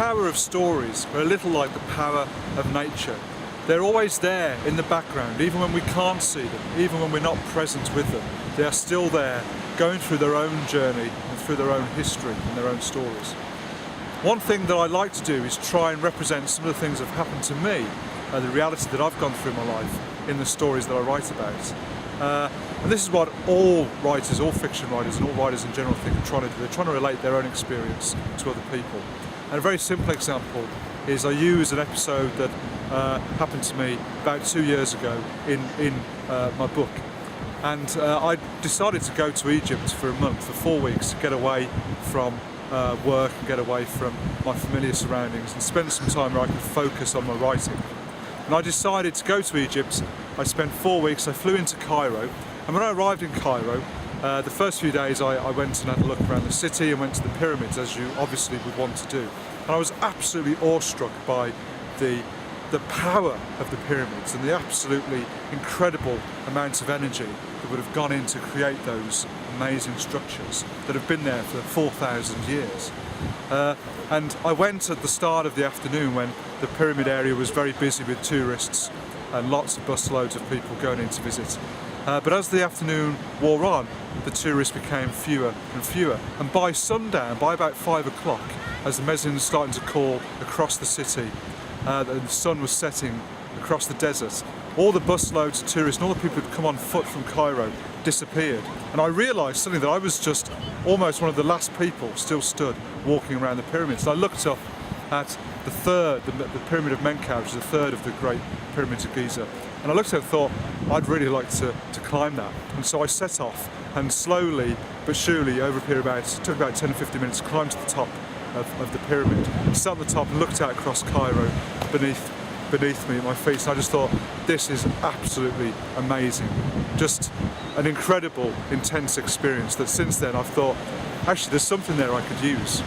power of stories are a little like the power of nature. They're always there in the background, even when we can't see them, even when we're not present with them. They are still there, going through their own journey and through their own history and their own stories. One thing that I like to do is try and represent some of the things that have happened to me, the reality that I've gone through in my life, in the stories that I write about. And this is what all writers, all fiction writers and all writers in general think are trying to do. They're trying to relate their own experience to other people. And a very simple example is I use an episode that happened to me about 2 years ago in my book. And I decided to go to Egypt for a month, for 4 weeks, to get away from work and get away from my familiar surroundings and spend some time where I could focus on my writing. And I decided to go to Egypt. I spent 4 weeks. I flew into Cairo, and when I arrived in Cairo, the first few days I went and had a look around the city and went to the pyramids, as you obviously would want to do. And I was absolutely awestruck by the power of the pyramids and the absolutely incredible amounts of energy that would have gone in to create those amazing structures that have been there for 4,000 years. And I went at the start of the afternoon when the pyramid area was very busy with tourists and lots of busloads of people going in to visit. But as the afternoon wore on, the tourists became fewer and fewer. And by sundown, by about 5 o'clock, as the mezzanine was starting to call across the city, and the sun was setting across the desert, all the busloads of tourists and all the people who'd come on foot from Cairo disappeared. And I realised suddenly that I was just almost one of the last people still stood walking around the pyramids. And I looked up at the Pyramid of Menkaure, which is the third of the great pyramids of Giza. And I looked at it and thought, I'd really like to climb that. And so I set off and slowly but surely, over a period of it took about 10 or 15 minutes, climbed to the top of the pyramid. Sat at the top and looked out across Cairo beneath me at my feet, and I just thought, this is absolutely amazing. Just an incredible, intense experience that since then I've thought, actually there's something there I could use.